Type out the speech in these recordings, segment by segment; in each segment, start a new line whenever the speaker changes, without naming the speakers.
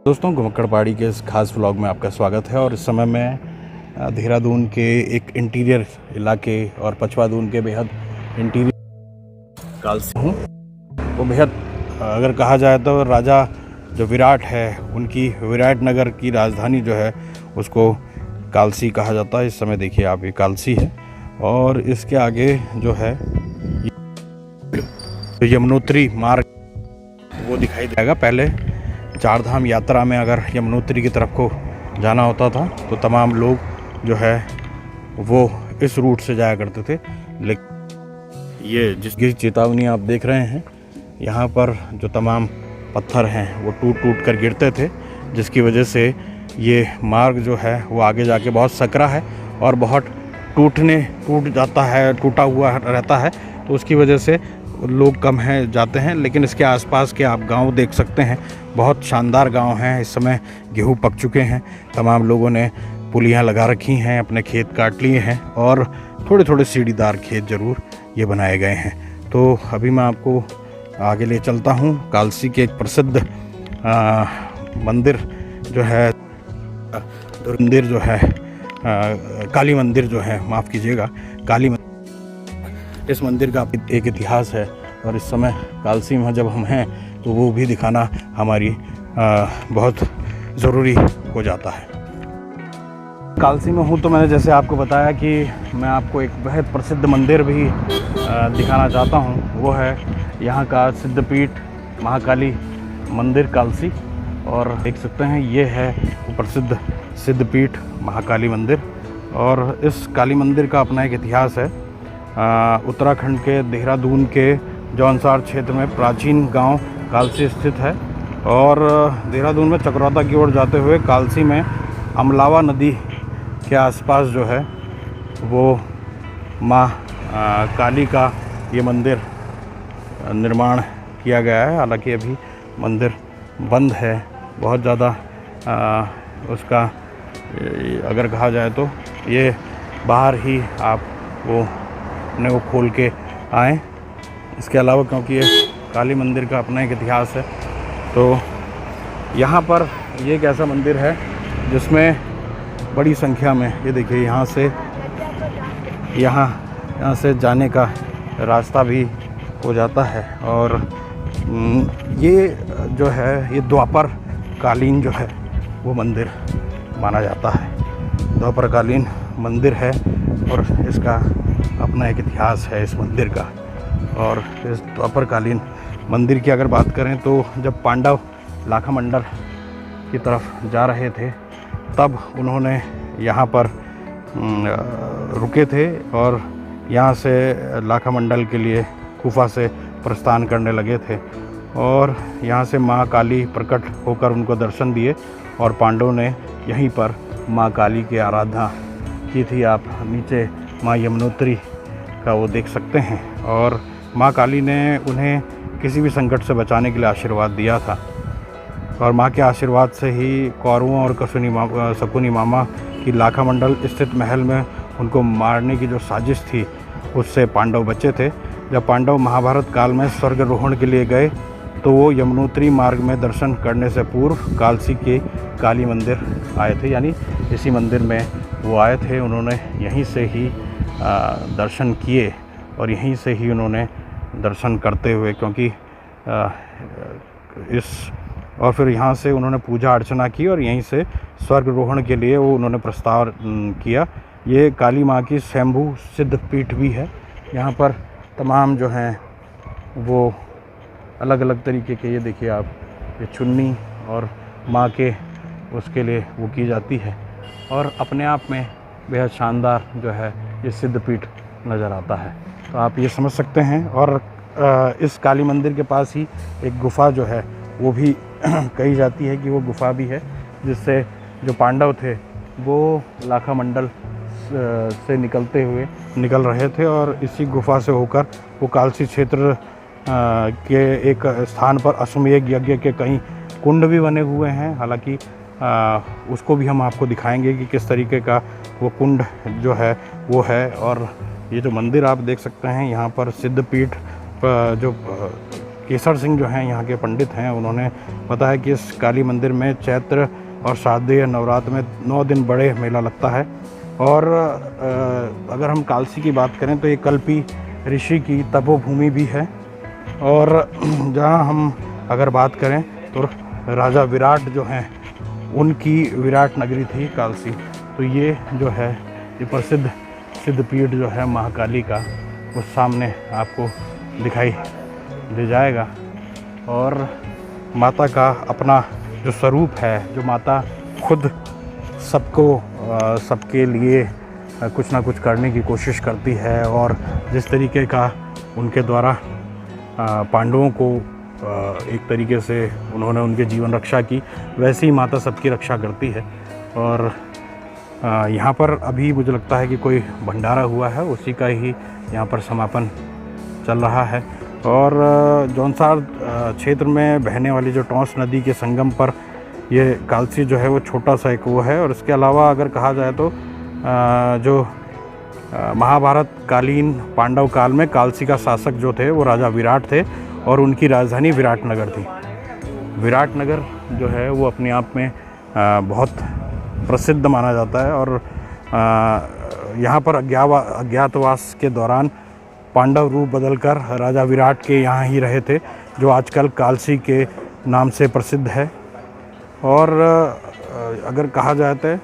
दोस्तों, घुमक्कड़ पहाड़ी के इस खास व्लॉग में आपका स्वागत है। और इस समय मैं देहरादून के एक इंटीरियर इलाके और पचवादून के बेहद इंटीरियर कालसी हूँ। वो बेहद अगर कहा जाए तो राजा जो विराट है उनकी विराट नगर की राजधानी जो है उसको कालसी कहा जाता है। इस समय देखिए आप, ये कालसी है और इसके आगे जो है यमुनोत्री मार्ग वो दिखाई देगा। पहले चारधाम यात्रा में अगर यमुनोत्री की तरफ को जाना होता था तो तमाम लोग जो है वो इस रूट से जाया करते थे। लेकिन ये जिसकी चेतावनी आप देख रहे हैं, यहाँ पर जो तमाम पत्थर हैं वो टूट टूट कर गिरते थे, जिसकी वजह से ये मार्ग जो है वो आगे जाके बहुत सकरा है और बहुत टूट जाता है, टूटा हुआ रहता है। तो उसकी वजह से लोग कम हैं जाते हैं। लेकिन इसके आसपास के आप गांव देख सकते हैं, बहुत शानदार गांव हैं। इस समय गेहूं पक चुके हैं, तमाम लोगों ने पुलियां लगा रखी हैं, अपने खेत काट लिए हैं और थोड़े थोड़े सीढ़ीदार खेत ज़रूर ये बनाए गए हैं। तो अभी मैं आपको आगे ले चलता हूं। कालसी के एक प्रसिद्ध मंदिर जो है, मंदिर जो है काली मंदिर जो है, माफ़ कीजिएगा, काली मंदिर। इस मंदिर का एक इतिहास है और इस समय कालसी में जब हम हैं तो वो भी दिखाना हमारी बहुत ज़रूरी हो जाता है। कालसी में हूँ तो मैंने जैसे आपको बताया कि मैं आपको एक बेहद प्रसिद्ध मंदिर भी दिखाना चाहता हूँ। वो है यहाँ का सिद्धपीठ महाकाली मंदिर कालसी। और देख सकते हैं ये है प्रसिद्ध सिद्धपीठ महाकाली मंदिर। और इस काली मंदिर का अपना एक इतिहास है। उत्तराखंड के देहरादून के जौनसार क्षेत्र में प्राचीन गांव कालसी स्थित है। और देहरादून में चकराता की ओर जाते हुए कालसी में अमलावा नदी के आसपास जो है वो माँ काली का ये मंदिर निर्माण किया गया है। हालांकि अभी मंदिर बंद है, बहुत ज़्यादा उसका अगर कहा जाए तो ये बाहर ही आप वो अपने को खोल के आएँ। इसके अलावा क्योंकि ये काली मंदिर का अपना एक इतिहास है, तो यहाँ पर ये एक ऐसा मंदिर है जिसमें बड़ी संख्या में, ये देखिए यहाँ से जाने का रास्ता भी हो जाता है। और ये जो है ये द्वापर कालीन जो है वो मंदिर माना जाता है। द्वापर कालीन मंदिर है और इसका अपना एक इतिहास है इस मंदिर का। और इस द्वापरकालीन मंदिर की अगर बात करें तो जब पांडव लाखामंडल की तरफ जा रहे थे तब उन्होंने यहाँ पर रुके थे और यहाँ से लाखामंडल के लिए गुफा से प्रस्थान करने लगे थे। और यहाँ से माँ काली प्रकट होकर उनको दर्शन दिए और पांडवों ने यहीं पर माँ काली की आराधना की थी। आप नीचे माँ यमुनोत्री का वो देख सकते हैं। और माँ काली ने उन्हें किसी भी संकट से बचाने के लिए आशीर्वाद दिया था। और माँ के आशीर्वाद से ही कौरवों और शकुनी मामा की लाखामंडल स्थित महल में उनको मारने की जो साजिश थी उससे पांडव बचे थे। जब पांडव महाभारत काल में स्वर्गारोहण के लिए गए तो वो यमुनोत्री मार्ग में दर्शन करने से पूर्व कालसी के काली मंदिर आए थे, यानी इसी मंदिर में वो आए थे। उन्होंने यहीं से ही दर्शन किए और यहीं से ही उन्होंने दर्शन करते हुए, क्योंकि और फिर यहाँ से उन्होंने पूजा अर्चना की और यहीं से स्वर्गारोहण के लिए वो उन्होंने प्रस्ताव किया। ये काली माँ की स्वयंभू सिद्धपीठ भी है। यहाँ पर तमाम जो हैं वो अलग अलग तरीके के, ये देखिए आप, ये चुन्नी और माँ के उसके लिए वो की जाती है। और अपने आप में बेहद शानदार जो है ये सिद्धपीठ नज़र आता है, तो आप ये समझ सकते हैं। और इस काली मंदिर के पास ही एक गुफ़ा जो है वो भी कही जाती है कि वो गुफ़ा भी है जिससे जो पांडव थे वो लाखामंडल से निकल रहे थे और इसी गुफ़ा से होकर वो कालसी क्षेत्र के एक स्थान पर अश्वमेध यज्ञ के कई कुंड भी बने हुए हैं। हालांकि उसको भी हम आपको दिखाएंगे कि किस तरीके का वो कुंड जो है वो है। और ये जो मंदिर आप देख सकते हैं, यहाँ पर सिद्धपीठ जो केसर सिंह जो हैं यहाँ के पंडित हैं, उन्होंने बताया कि इस काली मंदिर में चैत्र और शारदीय नवरात्र में 9 दिन बड़े मेला लगता है। और अगर हम कालसी की बात करें तो ये कल्पी ऋषि की तपोभूमि भी है। और जहाँ हम अगर बात करें तो राजा विराट जो हैं उनकी विराट नगरी थी कालसी। तो ये जो है ये प्रसिद्ध सिद्धपीठ जो है महाकाली का वो सामने आपको दिखाई दे जाएगा। और माता का अपना जो स्वरूप है, जो माता खुद सबके लिए कुछ ना कुछ करने की कोशिश करती है, और जिस तरीके का उनके द्वारा पांडवों को एक तरीके से उन्होंने उनके जीवन रक्षा की, वैसे ही माता सबकी रक्षा करती है। और यहाँ पर अभी मुझे लगता है कि कोई भंडारा हुआ है, उसी का ही यहाँ पर समापन चल रहा है। और जौनसार क्षेत्र में बहने वाली जो टॉन्स नदी के संगम पर ये कालसी जो है वो छोटा सा एक वो है। और इसके अलावा अगर कहा जाए तो जो महाभारत कालीन पांडव काल में कालसी का शासक जो थे वो राजा विराट थे, और उनकी राजधानी विराटनगर थी। विराटनगर जो है वो अपने आप में बहुत प्रसिद्ध माना जाता है। और यहाँ पर अज्ञातवास के दौरान पांडव रूप बदलकर राजा विराट के यहाँ ही रहे थे, जो आजकल कालसी के नाम से प्रसिद्ध है। और अगर कहा जाए तो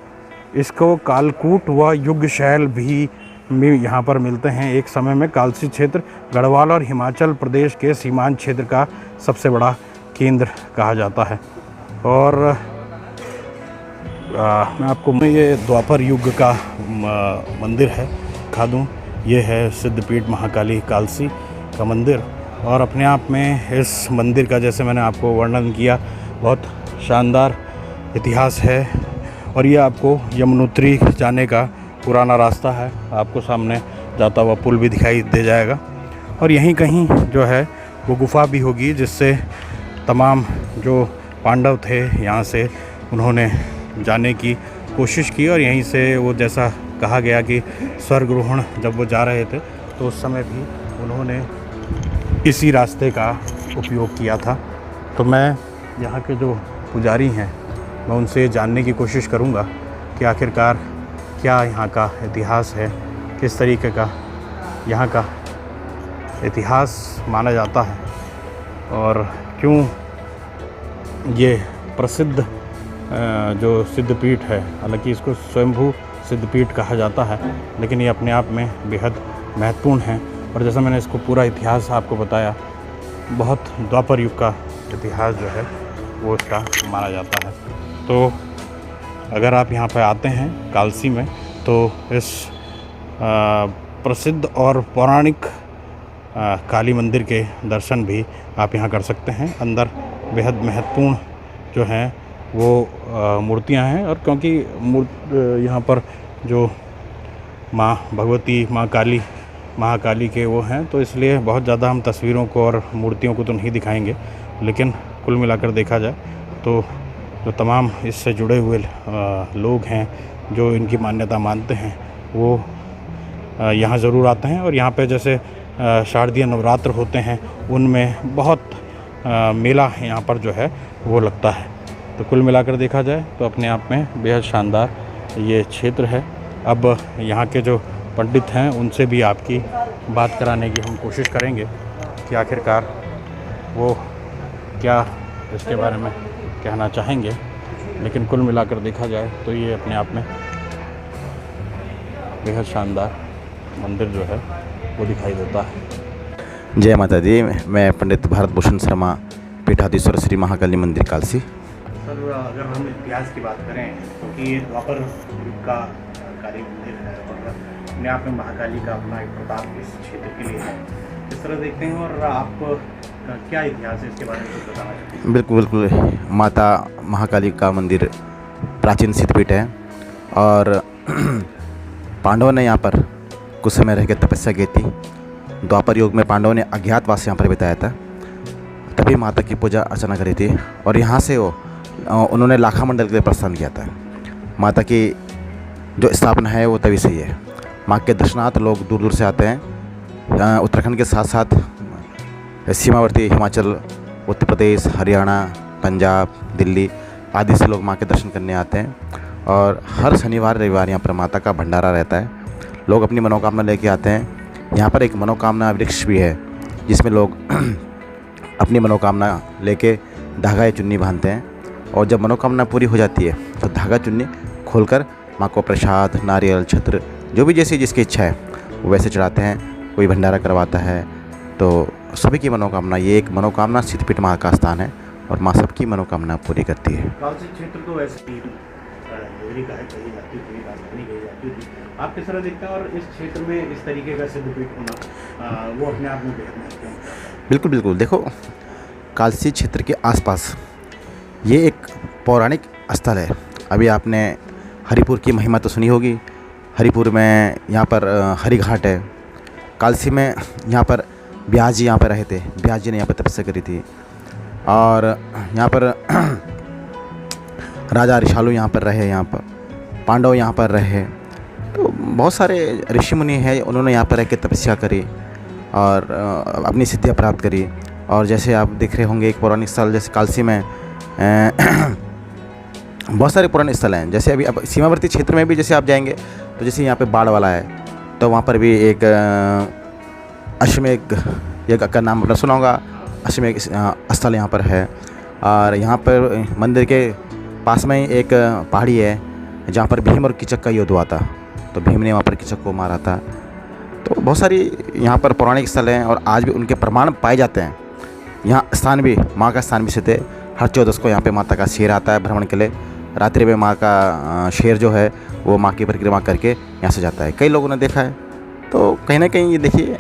इसको कालकूट व युगशैल भी यहाँ पर मिलते हैं। एक समय में कालसी क्षेत्र गढ़वाल और हिमाचल प्रदेश के सीमांत क्षेत्र का सबसे बड़ा केंद्र कहा जाता है। और मैं आपको ये द्वापर युग का मंदिर है दिखा दूँ। ये है सिद्धपीठ महाकाली कालसी का मंदिर। और अपने आप में इस मंदिर का, जैसे मैंने आपको वर्णन किया, बहुत शानदार इतिहास है। और ये आपको यमुनोत्री जाने का पुराना रास्ता है, आपको सामने जाता हुआ पुल भी दिखाई दे जाएगा। और यहीं कहीं जो है वो गुफा भी होगी, जिससे तमाम जो पांडव थे यहाँ से उन्होंने जाने की कोशिश की। और यहीं से वो, जैसा कहा गया कि स्वर्गरोहण जब वो जा रहे थे तो उस समय भी उन्होंने इसी रास्ते का उपयोग किया था। तो मैं यहाँ के जो पुजारी हैं मैं उनसे जानने की कोशिश करूँगा कि आखिरकार क्या यहाँ का इतिहास है, किस तरीके का यहाँ का इतिहास माना जाता है, और क्यों ये प्रसिद्ध जो सिद्धपीठ है, हालांकि इसको स्वयंभू सिद्धपीठ कहा जाता है, लेकिन ये अपने आप में बेहद महत्वपूर्ण है। और जैसा मैंने इसको पूरा इतिहास आपको बताया, बहुत द्वापर युग का इतिहास जो है वो इसका माना जाता है। तो अगर आप यहाँ पर आते हैं कालसी में तो इस प्रसिद्ध और पौराणिक काली मंदिर के दर्शन भी आप यहाँ कर सकते हैं। अंदर बेहद महत्वपूर्ण जो हैं वो मूर्तियाँ हैं। और क्योंकि यहाँ पर जो माँ भगवती, माँ काली, महाकाली के वो हैं, तो इसलिए बहुत ज़्यादा हम तस्वीरों को और मूर्तियों को तो नहीं दिखाएंगे। लेकिन कुल मिलाकर देखा जाए तो जो तमाम इससे जुड़े हुए लोग हैं, जो इनकी मान्यता मानते हैं, वो यहाँ ज़रूर आते हैं। और यहाँ पे जैसे शारदीय नवरात्र होते हैं, उनमें बहुत मेला यहाँ पर जो है वो लगता है। तो कुल मिलाकर देखा जाए तो अपने आप में बेहद शानदार ये क्षेत्र है। अब यहाँ के जो पंडित हैं उनसे भी आपकी बात कराने की हम कोशिश करेंगे कि आखिरकार वो क्या इसके बारे में कहना चाहेंगे। लेकिन कुल मिलाकर देखा जाए तो ये अपने आप में बेहद शानदार मंदिर जो है वो दिखाई देता है।
जय माता दी। मैं पंडित भारत भूषण शर्मा, पीठाधीश्वर श्री महाकाली मंदिर कालसी।
सर, अगर हम इतिहास की बात करें तो ये द्वापर युग का काली मंदिर है, और अपने आप में महाकाली का अपना एक प्रताप इस क्षेत्र के लिए है। इस तरह देखते हैं, और आप क्या इतिहास है इसके बारे में कुछ बताना चाहते हैं?
बिल्कुल बिल्कुल। माता महाकाली का मंदिर प्राचीन सिद्धपीठ है, और पांडवों ने यहाँ पर कुछ समय रह के तपस्या की थी। द्वापर युग में पांडवों ने अज्ञातवास यहाँ पर बिताया था, तभी माता की पूजा अर्चना करी थी। और यहाँ से उन्होंने लाखा मंडल के लिए प्रस्थान किया था। माता की जो स्थापना है वो तभी से ही है। माँ के दर्शनार्थ लोग दूर दूर से आते हैं। उत्तराखंड के साथ साथ सीमावर्ती हिमाचल, उत्तर प्रदेश, हरियाणा, पंजाब, दिल्ली आदि से लोग माँ के दर्शन करने आते हैं। और हर शनिवार रविवार यहाँ पर माता का भंडारा रहता है। लोग अपनी मनोकामना लेके आते हैं। यहाँ पर एक मनोकामना वृक्ष भी है जिसमें लोग अपनी मनोकामना लेके धागा या चुन्नी बांधते हैं, और जब मनोकामना पूरी हो जाती है तो धागा चुन्नी खोलकर माँ को प्रसाद, नारियल, छत्र जो भी जैसी जिसकी इच्छा है वो वैसे चढ़ाते हैं। कोई भंडारा करवाता है, तो सभी की मनोकामना, ये एक मनोकामना सिद्धपीठ माँ का स्थान है और माँ सबकी मनोकामना पूरी करती है।
कालसी क्षेत्र तो वैसे ही नगरी का है, कही जाती थी, राजधानी कही जाती थी। आप किस तरह देखते हैं, और इस क्षेत्र में इस तरीके का सिद्धपीठ होना वो अपने आप में बेहद महत्वपूर्ण है?
बिल्कुल बिल्कुल, देखो कालसी क्षेत्र के आसपास ये एक पौराणिक स्थल है। अभी आपने हरिपुर की महिमा तो सुनी होगी। हरिपुर में यहाँ पर हरि घाट है। कालसी में यहाँ पर व्यास जी यहाँ पर रहे थे। व्यास जी ने यहाँ पर तपस्या करी थी, और यहाँ पर राजा ऋषालु यहाँ पर रहे, यहाँ पर पांडव यहाँ पर रहे। तो बहुत सारे ऋषि मुनि हैं, उन्होंने यहाँ पर रह के तपस्या करी और अपनी सिद्धियाँ प्राप्त करी। और जैसे आप देख रहे होंगे एक पौराणिक स्थल जैसे कालसी में बहुत सारे पुराने स्थल हैं। जैसे अभी अब सीमावर्ती क्षेत्र में भी जैसे आप जाएंगे तो जैसे यहाँ पे बाढ़ वाला है, तो वहाँ पर भी एक अश्वमेध यज्ञ का नाम आपने सुना होगा। अश्वमेध स्थल यहाँ पर है। और यहाँ पर मंदिर के पास में ही एक पहाड़ी है जहाँ पर भीम और कीचक का युद्ध हुआ था, तो भीम ने वहाँ पर कीचक को मारा था। तो बहुत सारी यहाँ पर पौराणिक स्थल हैं और आज भी उनके प्रमाण पाए जाते हैं। यहाँ स्थान भी, माँ का स्थान भी स्थित है। हर 14 को यहाँ पे माता का शेर आता है भ्रमण के लिए। रात्रि में माँ का शेर जो है वो माँ की परिक्रमा करके यहाँ से जाता है, कई लोगों ने देखा है। तो कहीं ना कहीं ये देखिए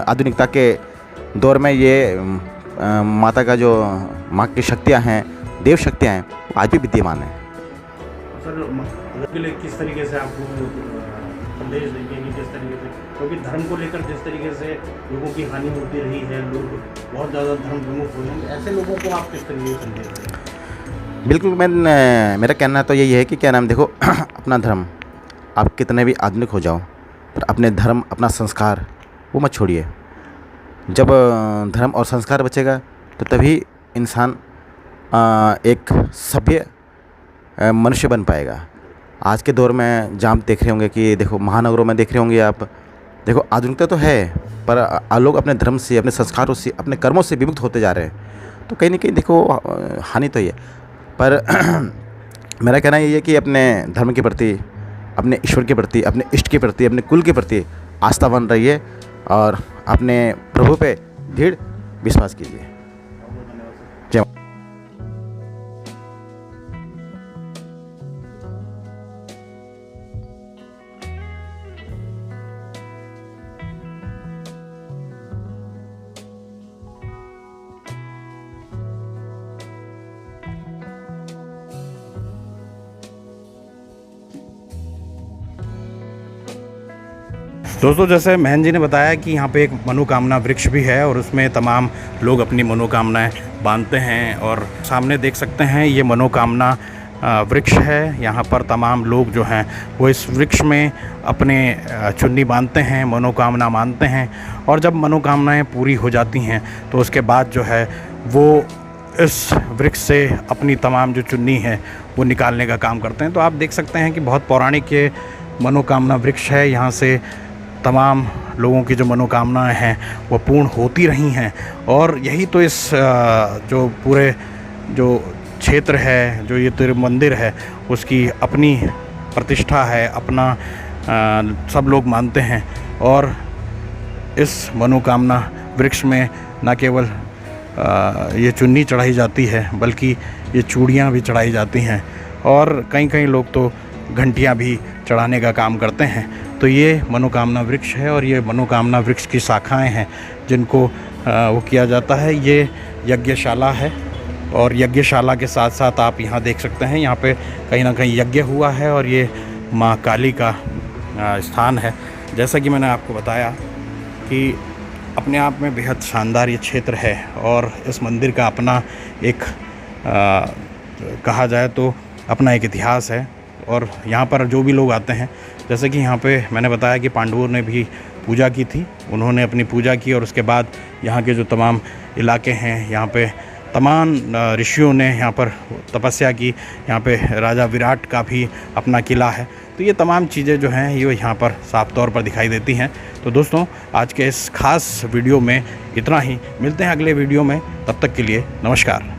आधुनिकता के दौर में ये माता का जो माँ की शक्तियाँ हैं, देव शक्तियाँ हैं, आज भी विद्यमान हैं।
सर के लिए किस तरीके से आप संदेश देंगे कि किस तरीके से, क्योंकि धर्म को लेकर जिस तरीके से लोगों की हानि होती रही है, लोग बहुत ज़्यादा धर्म विमुख हो रहे हैं, ऐसे लोगों को आप किस तरीके से संदेश देंगे?
बिल्कुल, मेरा कहना तो यही है कि क्या नाम, देखो अपना धर्म, आप कितने भी आधुनिक हो जाओ पर अपने धर्म, अपना संस्कार वो मत छोड़िए। जब धर्म और संस्कार बचेगा तो तभी इंसान एक सभ्य मनुष्य बन पाएगा। आज के दौर में जहाँ आप देख रहे होंगे कि देखो महानगरों में देख रहे होंगे आप, देखो आधुनिकता तो है पर लोग अपने धर्म से, अपने संस्कारों से, अपने कर्मों से विमुक्त होते जा रहे हैं। तो कहीं ना कहीं देखो हानि तो ही है। पर मेरा कहना ये है कि अपने धर्म के प्रति, अपने ईश्वर के प्रति, अपने इष्ट के प्रति, अपने कुल के प्रति आस्थावान रहिए और अपने प्रभु पे दृढ़ विश्वास कीजिए। जय माता।
दोस्तों, जैसे महन जी ने बताया कि यहाँ पे एक मनोकामना वृक्ष भी है और उसमें तमाम लोग अपनी मनोकामनाएं बांधते हैं। और सामने देख सकते हैं ये मनोकामना वृक्ष है। यहाँ पर तमाम लोग जो हैं वो इस वृक्ष में अपने चुन्नी बांधते हैं, मनोकामना मानते हैं, और जब मनोकामनाएं पूरी हो जाती हैं तो उसके बाद जो है वो इस वृक्ष से अपनी तमाम जो चुन्नी है वो निकालने का काम करते हैं। तो आप देख सकते हैं कि बहुत पौराणिक ये मनोकामना वृक्ष है। यहाँ से तमाम लोगों की जो मनोकामनाएं हैं वो पूर्ण होती रही हैं, और यही तो इस जो पूरे जो क्षेत्र है, जो ये तिरु मंदिर है, उसकी अपनी प्रतिष्ठा है, अपना सब लोग मानते हैं। और इस मनोकामना वृक्ष में न केवल ये चुन्नी चढ़ाई जाती है बल्कि ये चूड़ियाँ भी चढ़ाई जाती हैं, और कई लोग तो घंटियाँ भी चढ़ाने का काम करते हैं। तो ये मनोकामना वृक्ष है और ये मनोकामना वृक्ष की शाखाएं हैं जिनको वो किया जाता है। ये यज्ञशाला है, और यज्ञशाला के साथ साथ आप यहाँ देख सकते हैं यहाँ पे कहीं ना कहीं यज्ञ हुआ है, और ये माँ काली का स्थान है। जैसा कि मैंने आपको बताया कि अपने आप में बेहद शानदार ये क्षेत्र है, और इस मंदिर का अपना एक कहा जाए तो अपना एक इतिहास है। और यहाँ पर जो भी लोग आते हैं, जैसे कि यहाँ पे मैंने बताया कि पांडवों ने भी पूजा की थी। उन्होंने अपनी पूजा की और उसके बाद यहाँ के जो तमाम इलाके हैं, यहाँ पे तमाम ऋषियों ने यहाँ पर तपस्या की। यहाँ पे राजा विराट का भी अपना किला है। तो ये तमाम चीज़ें जो हैं ये यहाँ पर साफ तौर पर दिखाई देती हैं। तो दोस्तों, आज के इस खास वीडियो में इतना ही। मिलते हैं अगले वीडियो में, तब तक के लिए नमस्कार।